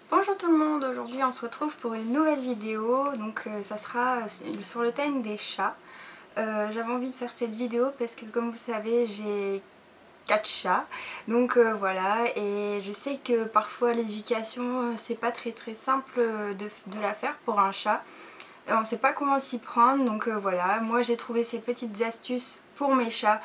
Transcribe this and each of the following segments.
Bonjour tout le monde, aujourd'hui on se retrouve pour une nouvelle vidéo, donc ça sera sur le thème des chats. J'avais envie de faire cette vidéo parce que comme vous savez j'ai 4 chats, donc voilà, et je sais que parfois l'éducation c'est pas très simple de la faire pour un chat. On ne sait pas comment s'y prendre, donc voilà, moi j'ai trouvé ces petites astuces pour mes chats.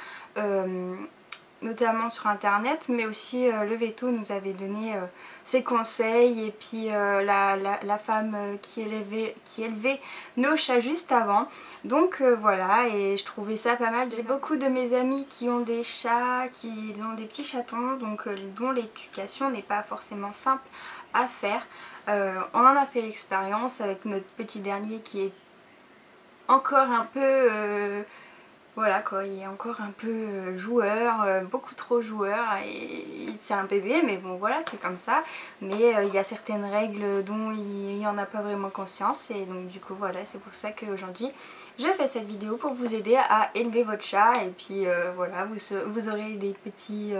Notamment sur internet, mais aussi le veto nous avait donné ses conseils, et puis la femme qui élevait nos chats juste avant. Donc voilà, et je trouvais ça pas mal. J'ai beaucoup de mes amis qui ont des chats, qui ont des petits chatons, donc dont l'éducation n'est pas forcément simple à faire. On en a fait l'expérience avec notre petit dernier qui est encore un peu... voilà quoi, il est encore un peu joueur, beaucoup trop joueur, et c'est un bébé mais bon voilà, c'est comme ça. Mais il y a certaines règles dont il n'y en a pas vraiment conscience, et donc du coup voilà, c'est pour ça qu'aujourd'hui je fais cette vidéo pour vous aider à élever votre chat. Et puis voilà, vous aurez des petits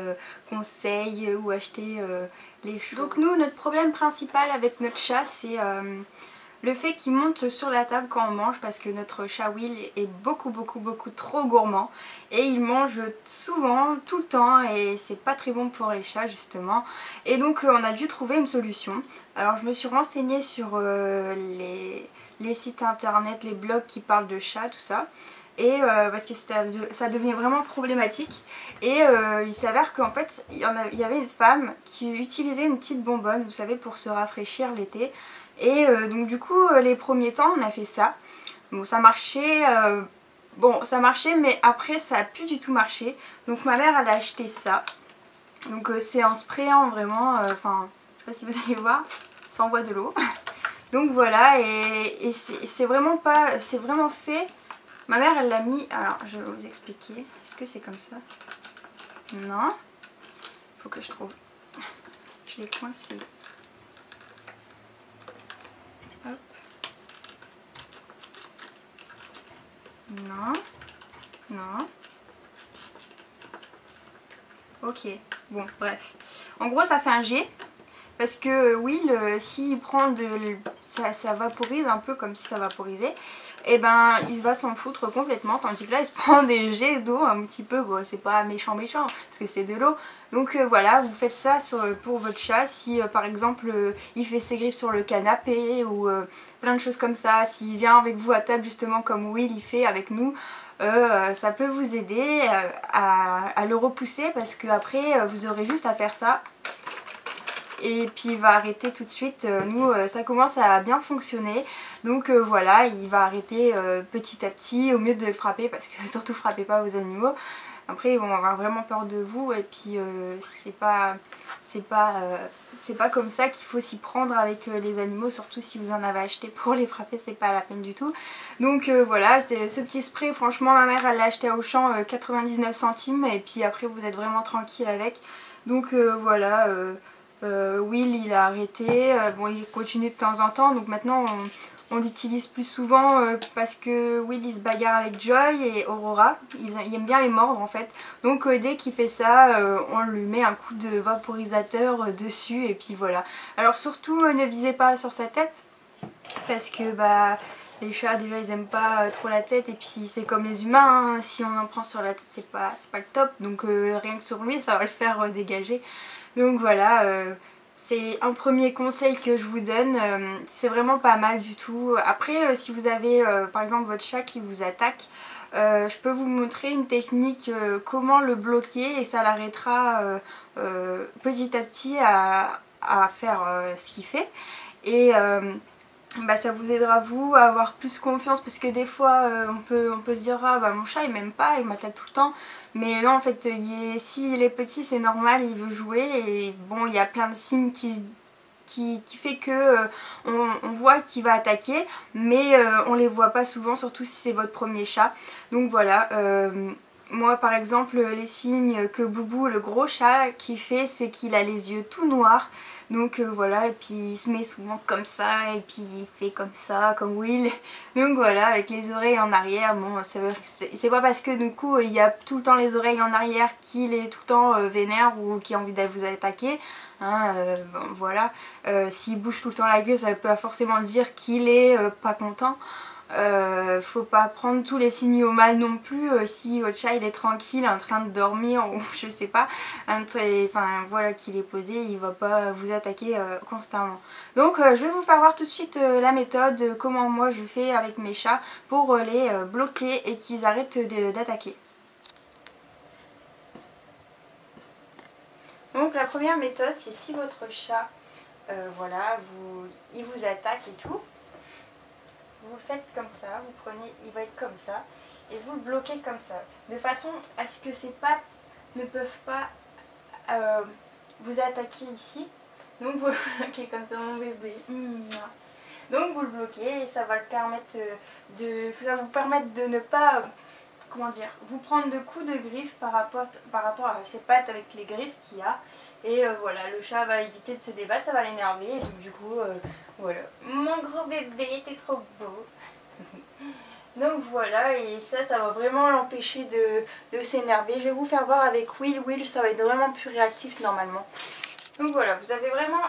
conseils où acheter les choses. Donc nous, notre problème principal avec notre chat, c'est... le fait qu'il monte sur la table quand on mange, parce que notre chat Will est beaucoup trop gourmand et il mange souvent, tout le temps, et c'est pas très bon pour les chats justement. Et donc on a dû trouver une solution. Alors je me suis renseignée sur les sites internet, les blogs qui parlent de chats, tout ça. Et parce que ça devenait vraiment problématique, et il s'avère qu'en fait il y avait une femme qui utilisait une petite bonbonne, vous savez, pour se rafraîchir l'été. Et donc du coup les premiers temps on a fait ça. Bon, ça marchait, mais après ça a plus du tout marché. Donc ma mère elle a acheté ça. Donc c'est en sprayant vraiment, enfin je sais pas si vous allez voir, ça envoie de l'eau. Donc voilà, et c'est vraiment pas, c'est vraiment fait. Ma mère elle l'a mis, alors je vais vous expliquer. Est-ce que c'est comme ça? Non. Faut que je trouve. Je l'ai coincé. Hop. Non. Non. Ok. Bon, bref. En gros ça fait un G. Parce que Will, s'il prend ça vaporise un peu comme si ça vaporisait, et ben il va s'en foutre complètement, tandis que là il se prend des jets d'eau un petit peu. Bon, c'est pas méchant parce que c'est de l'eau. Donc voilà, vous faites ça pour votre chat. Si par exemple il fait ses griffes sur le canapé ou plein de choses comme ça, s'il vient avec vous à table justement comme Will il fait avec nous, ça peut vous aider à le repousser, parce que après vous aurez juste à faire ça et puis il va arrêter tout de suite. Nous ça commence à bien fonctionner, donc voilà, il va arrêter petit à petit au mieux de le frapper, parce que surtout frappez pas vos animaux, après ils vont avoir vraiment peur de vous. Et puis c'est pas comme ça qu'il faut s'y prendre avec les animaux, surtout si vous en avez acheté pour les frapper, c'est pas la peine du tout. Donc voilà, ce petit spray, franchement ma mère elle l'a acheté à Auchan 99 centimes, et puis après vous êtes vraiment tranquille avec. Donc voilà, Will il a arrêté, bon il continue de temps en temps, donc maintenant on l'utilise plus souvent parce que Will il se bagarre avec Joy et Aurora, il aime bien les mordre en fait. Donc dès qu'il fait ça, on lui met un coup de vaporisateur dessus, et puis voilà. Alors surtout ne visez pas sur sa tête, parce que bah les chats déjà ils aiment pas trop la tête, et puis c'est comme les humains, hein, si on en prend sur la tête c'est pas le top, donc rien que sur lui ça va le faire dégager. Donc voilà, c'est un premier conseil que je vous donne, c'est vraiment pas mal du tout. Après si vous avez par exemple votre chat qui vous attaque, je peux vous montrer une technique, comment le bloquer, et ça l'arrêtera petit à petit à faire ce qu'il fait. Et bah, ça vous aidera vous à avoir plus confiance, parce que des fois on peut se dire ah bah mon chat il m'aime pas, il m'attaque tout le temps. Mais non, en fait s'il est petit c'est normal, il veut jouer, et bon il y a plein de signes qui fait que on voit qu'il va attaquer, mais on les voit pas souvent, surtout si c'est votre premier chat. Donc voilà, moi par exemple les signes que Boubou, le gros chat, qui fait, c'est qu'il a les yeux tout noirs. Donc voilà, et puis il se met souvent comme ça, et puis il fait comme ça, comme Will. Donc voilà, avec les oreilles en arrière, bon c'est pas parce que du coup il y a tout le temps les oreilles en arrière qu'il est tout le temps vénère ou qu'il a envie d'aller vous attaquer. Hein, bon, voilà, s'il bouge tout le temps la queue, ça peut pas forcément dire qu'il est pas content. Faut pas prendre tous les signaux mal non plus. Si votre chat il est tranquille en train de dormir ou je sais pas, enfin voilà, qu'il est posé, il va pas vous attaquer constamment. Donc je vais vous faire voir tout de suite la méthode, comment moi je fais avec mes chats pour les bloquer et qu'ils arrêtent d'attaquer. Donc la première méthode, c'est si votre chat voilà, il vous attaque et tout, vous le faites comme ça, vous prenez, il va être comme ça, et vous le bloquez comme ça, de façon à ce que ses pattes ne peuvent pas vous attaquer ici. Donc vous le bloquez comme ça, mon bébé. Donc vous le bloquez et ça va le permettre ça va vous permettre de ne pas, comment dire, vous prendre de coups de griffes par rapport à ses pattes avec les griffes qu'il y a. Et voilà, le chat va éviter de se débattre, ça va l'énerver. Et donc du coup, voilà. Mon gros bébé, t'es trop beau. Donc voilà, et ça va vraiment l'empêcher de s'énerver. Je vais vous faire voir avec Will. Will, ça va être vraiment plus réactif normalement. Donc voilà, vous avez vraiment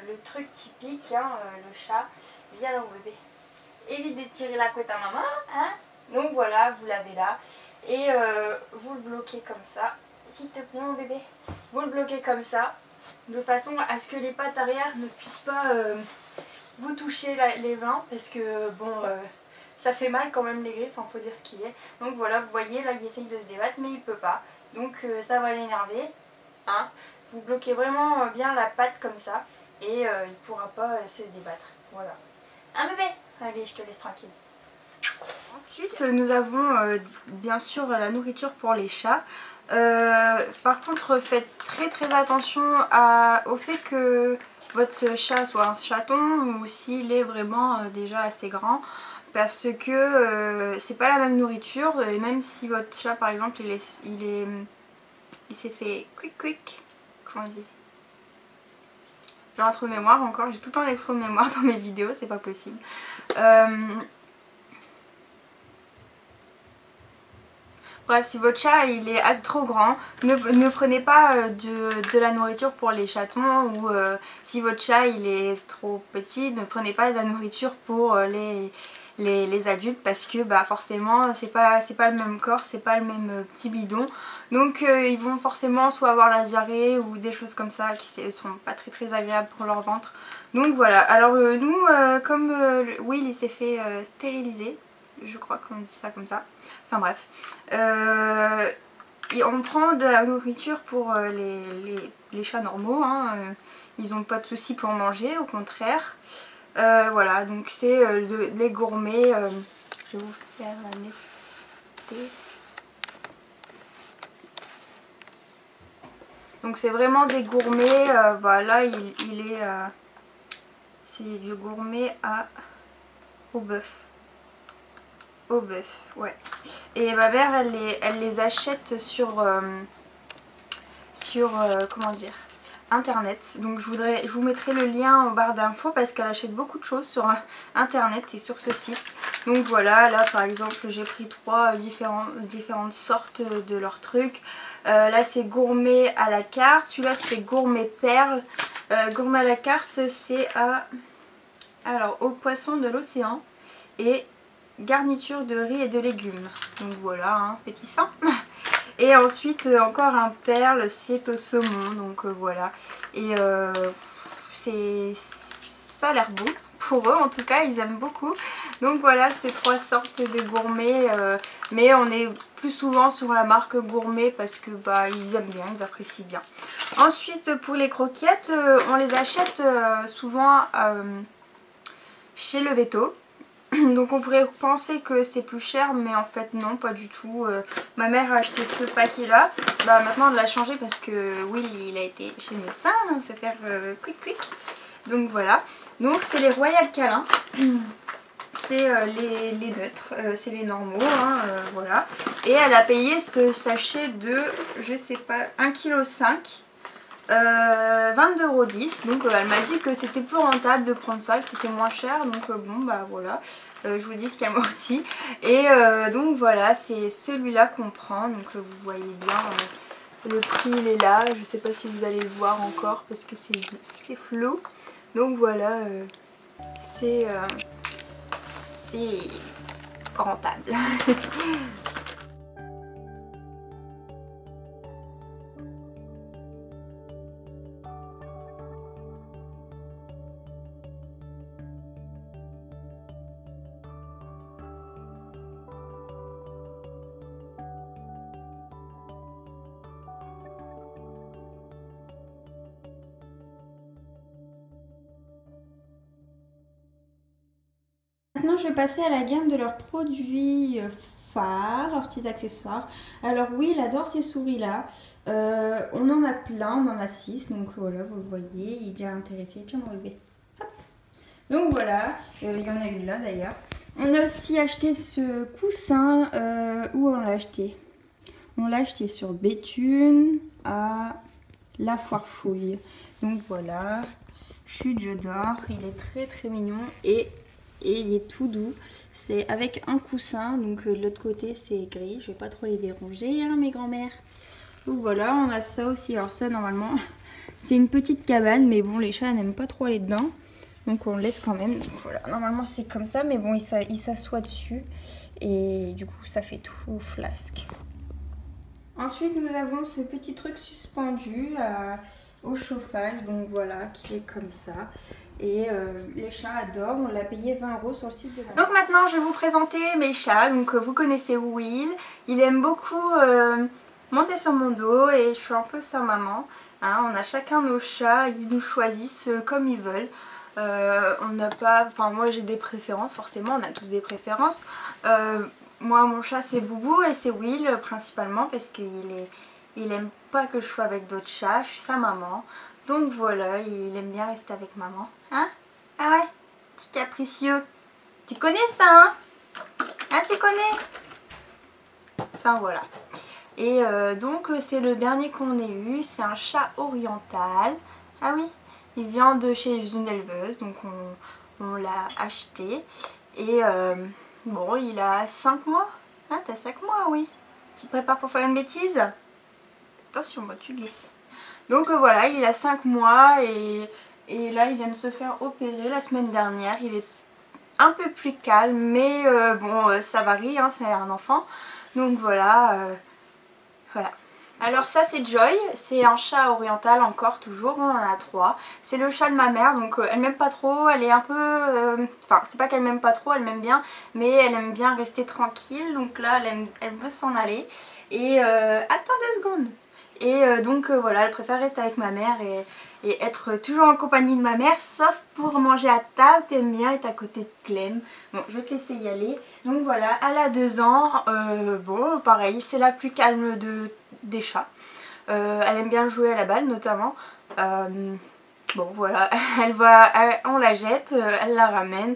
le truc typique, hein, le chat. Viens là, mon bébé. Évite de tirer la couette à maman, hein. Donc voilà, vous l'avez là. Et vous le bloquez comme ça. S'il te plaît, mon bébé. Vous le bloquez comme ça, de façon à ce que les pattes arrière ne puissent pas vous toucher les mains. Parce que bon, ça fait mal quand même les griffes, il faut dire ce qu'il est. Donc voilà, vous voyez, là il essaye de se débattre, mais il peut pas. Donc ça va l'énerver. Hein. Vous bloquez vraiment bien la patte comme ça. Et il ne pourra pas se débattre. Voilà. Un bébé. Allez, je te laisse tranquille. Ensuite, nous avons bien sûr la nourriture pour les chats. Par contre, faites très attention au fait que votre chat soit un chaton ou s'il est vraiment déjà assez grand, parce que c'est pas la même nourriture. Et même si votre chat par exemple il s'est fait quick, comment on dit, j'ai un trou de mémoire encore, j'ai tout le temps des trous de mémoire dans mes vidéos, c'est pas possible. Bref, si votre chat il est trop grand, ne prenez pas de la nourriture pour les chatons, ou si votre chat il est trop petit, ne prenez pas de la nourriture pour les adultes, parce que bah, forcément c'est pas le même corps, c'est pas le même petit bidon. Donc ils vont forcément soit avoir la diarrhée ou des choses comme ça qui sont pas très agréables pour leur ventre. Donc voilà, alors nous comme Will il s'est fait stériliser, je crois qu'on dit ça comme ça. Enfin bref. On prend de la nourriture pour les chats normaux. Hein. Ils n'ont pas de soucis pour manger, au contraire. Voilà, donc c'est les gourmets. Je vais vous faire la netteté. Donc c'est vraiment des gourmets. Voilà, il est... c'est du gourmet au bœuf. Au bœuf, ouais. Et ma mère elle les achète sur comment dire, internet. Donc je vous mettrai le lien en barre d'infos parce qu'elle achète beaucoup de choses sur internet et sur ce site. Donc voilà, là par exemple j'ai pris 3 différentes sortes de leurs trucs. Là c'est gourmet à la carte, celui-là c'est gourmet perle. Gourmet à la carte c'est au poisson de l'océan et garniture de riz et de légumes. Donc voilà, hein, pétissant. Et ensuite encore un perle, c'est au saumon. Donc voilà. Et ça a l'air beau. Pour eux en tout cas, ils aiment beaucoup. Donc voilà, ces 3 sortes de gourmets. Mais on est plus souvent sur la marque gourmet parce que bah ils aiment bien, ils apprécient bien. Ensuite pour les croquettes, on les achète souvent chez Le Veto. Donc on pourrait penser que c'est plus cher, mais en fait non, pas du tout. Ma mère a acheté ce paquet là. Bah maintenant elle l'a changé parce que Will il a été chez le médecin, donc se faire quick. Donc voilà. Donc c'est les Royal Câlin. C'est les neutres, c'est les normaux, hein, voilà. Et elle a payé ce sachet de, je sais pas, 1,5 kg. 22,10 €. Donc elle m'a dit que c'était plus rentable de prendre ça, que c'était moins cher. Donc bon bah voilà, je vous dis ce qui amortit. Et donc voilà, c'est celui-là qu'on prend. Donc vous voyez bien, le prix il est là. Je sais pas si vous allez le voir encore parce que c'est flou. Donc voilà, c'est rentable. Maintenant je vais passer à la gamme de leurs produits phares, leurs petits accessoires. Alors oui, il adore ces souris là. On en a plein, on en a 6. Donc voilà, vous le voyez, il est intéressé. Tiens mon bébé. Hop. Donc voilà, il y en a une là d'ailleurs. On a aussi acheté ce coussin. Où on l'a acheté? On l'a acheté sur Béthune à la Foire Fouille. Donc voilà, chute je dors. Il est très très mignon et il est tout doux. C'est avec un coussin, donc de l'autre côté c'est gris. Je vais pas trop les déranger, hein, mes grands-mères. Donc voilà, on a ça aussi. Alors ça normalement c'est une petite cabane, mais bon les chats n'aiment pas trop aller dedans. Donc on le laisse quand même. Donc voilà, normalement c'est comme ça, mais bon il s'assoit dessus. Et du coup ça fait tout flasque. Ensuite nous avons ce petit truc suspendu au chauffage, donc voilà, qui est comme ça. Et les chats adorent, on l'a payé 20 € sur le site de la... Donc maintenant je vais vous présenter mes chats. Donc vous connaissez Will, il aime beaucoup monter sur mon dos et je suis un peu sa maman. Hein, on a chacun nos chats, ils nous choisissent comme ils veulent. On n'a pas, enfin moi j'ai des préférences, forcément on a tous des préférences. Moi mon chat c'est Boubou et c'est Will principalement parce qu'il aime pas que je sois avec d'autres chats, je suis sa maman. Donc voilà, il aime bien rester avec maman. Hein? Ah ouais? Petit capricieux. Tu connais ça, hein? Hein, tu connais? Enfin voilà. Et donc c'est le dernier qu'on ait eu, c'est un chat oriental. Ah oui, il vient de chez une éleveuse, donc on l'a acheté. Et bon, il a 5 mois. Ah, t'as 5 mois, oui. Tu te prépares pour faire une bêtise? Attention, bah, tu glisses. Donc voilà, il a 5 mois et là il vient de se faire opérer la semaine dernière. Il est un peu plus calme, mais bon, ça varie, hein, c'est un enfant. Donc voilà, voilà. Alors ça c'est Joy, c'est un chat oriental encore toujours, on en a 3. C'est le chat de ma mère, donc elle m'aime pas trop, elle est un peu... Enfin c'est pas qu'elle m'aime pas trop, elle m'aime bien, mais elle aime bien rester tranquille. Donc là elle veut s'en aller. Et attends 2 secondes. Et donc voilà, elle préfère rester avec ma mère et être toujours en compagnie de ma mère, sauf pour manger à table, t'aimes bien être à côté de Clem. Bon, je vais te laisser y aller. Donc voilà, elle a 2 ans, bon pareil, c'est la plus calme des chats. Elle aime bien jouer à la balle notamment. Bon voilà, on la jette, elle la ramène,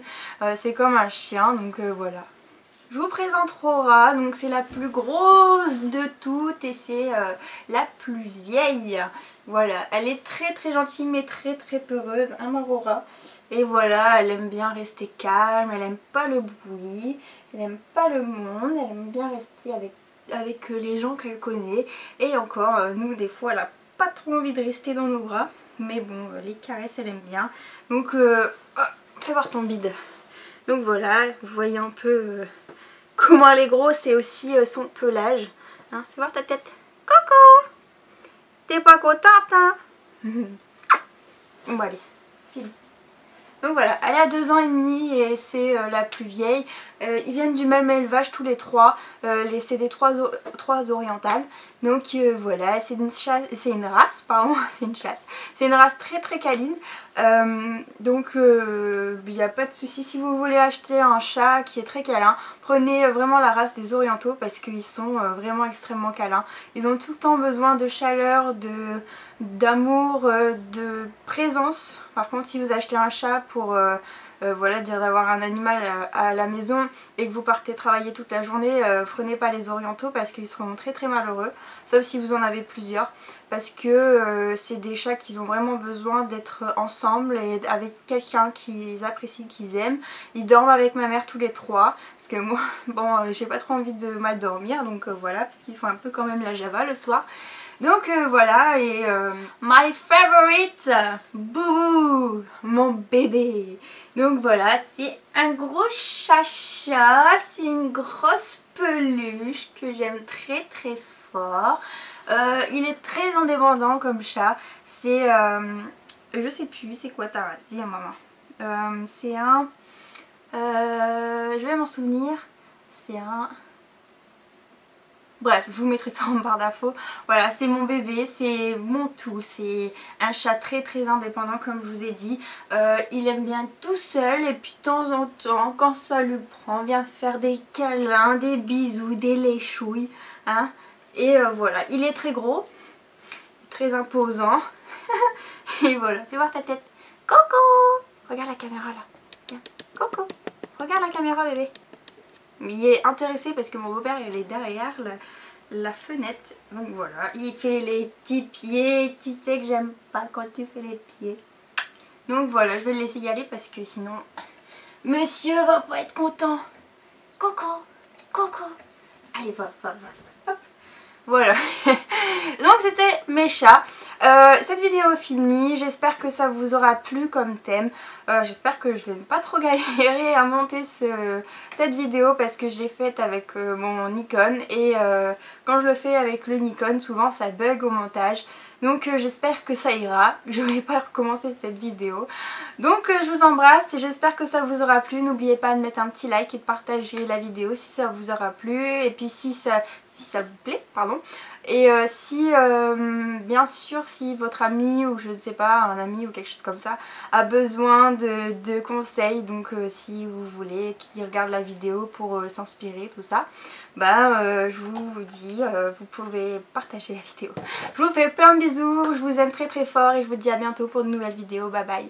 c'est comme un chien, donc voilà. Je vous présente Rora, donc c'est la plus grosse de toutes et c'est la plus vieille. Voilà, elle est très très gentille mais très très peureuse, hein ma Rora. Et voilà, elle aime bien rester calme, elle aime pas le bruit, elle aime pas le monde, elle aime bien rester avec les gens qu'elle connaît. Et encore, nous des fois elle a pas trop envie de rester dans nos bras, mais bon, les caresses elle aime bien. Donc, oh, fais voir ton bide. Donc voilà, vous voyez un peu... comment elle est grosse et aussi son pelage. Hein, fais voir ta tête. Coucou! T'es pas contente, hein? Bon, allez, file. Donc voilà, elle a 2 ans et demi et c'est la plus vieille. Ils viennent du même élevage tous les 3. C'est des 3 orientales. Donc voilà, c'est une race, pardon, c'est une chasse. C'est une race très très câline. Donc il n'y a pas de souci si vous voulez acheter un chat qui est très câlin. Prenez vraiment la race des orientaux parce qu'ils sont vraiment extrêmement câlins. Ils ont tout le temps besoin de chaleur, d'amour, de présence. Par contre si vous achetez un chat pour voilà, dire d'avoir un animal à la maison et que vous partez travailler toute la journée, prenez pas les orientaux parce qu'ils seront très très malheureux, sauf si vous en avez plusieurs, parce que c'est des chats qui ont vraiment besoin d'être ensemble et avec quelqu'un qu'ils apprécient, qu'ils aiment. Ils dorment avec ma mère tous les trois, parce que moi, bon, j'ai pas trop envie de mal dormir, donc voilà, parce qu'ils font un peu quand même la java le soir. Donc voilà, et my favorite, Boubou, mon bébé. Donc voilà, c'est un gros chacha, c'est une grosse peluche que j'aime très très fort. Il est très indépendant comme chat, c'est, je sais plus, c'est quoi ta race, dis à maman. C'est un, je vais m'en souvenir, c'est un... Bref, je vous mettrai ça en barre d'infos. Voilà, c'est mon bébé, c'est mon tout. C'est un chat très très indépendant comme je vous ai dit. Il aime bien être tout seul et puis de temps en temps, quand ça lui prend, vient faire des câlins, des bisous, des léchouilles. Hein. Et voilà, il est très gros, très imposant. Et voilà, fais voir ta tête. Coco! Regarde la caméra là. Viens. Coco! Regarde la caméra bébé. Il est intéressé parce que mon beau-père il est derrière la fenêtre. Donc voilà, il fait les petits pieds. Tu sais que j'aime pas quand tu fais les pieds. Donc voilà, je vais le laisser y aller parce que sinon monsieur va pas être content. Coco, Coco. Allez, va. Hop. Voilà. Donc c'était mes chats. Cette vidéo est finie, j'espère que ça vous aura plu comme thème. J'espère que je vais pas trop galérer à monter cette vidéo parce que je l'ai faite avec mon Nikon et quand je le fais avec le Nikon souvent ça bug au montage. Donc j'espère que ça ira, je vais pas recommencer cette vidéo. Donc je vous embrasse et j'espère que ça vous aura plu. N'oubliez pas de mettre un petit like et de partager la vidéo si ça vous aura plu. Et puis si ça vous plaît, pardon. Et si bien sûr si votre ami ou je ne sais pas, un ami ou quelque chose comme ça a besoin de conseils, donc si vous voulez qu'il regarde la vidéo pour s'inspirer tout ça, ben je vous dis, vous pouvez partager la vidéo. Je vous fais plein de bisous, je vous aime très très fort et je vous dis à bientôt pour de nouvelles vidéos, bye bye.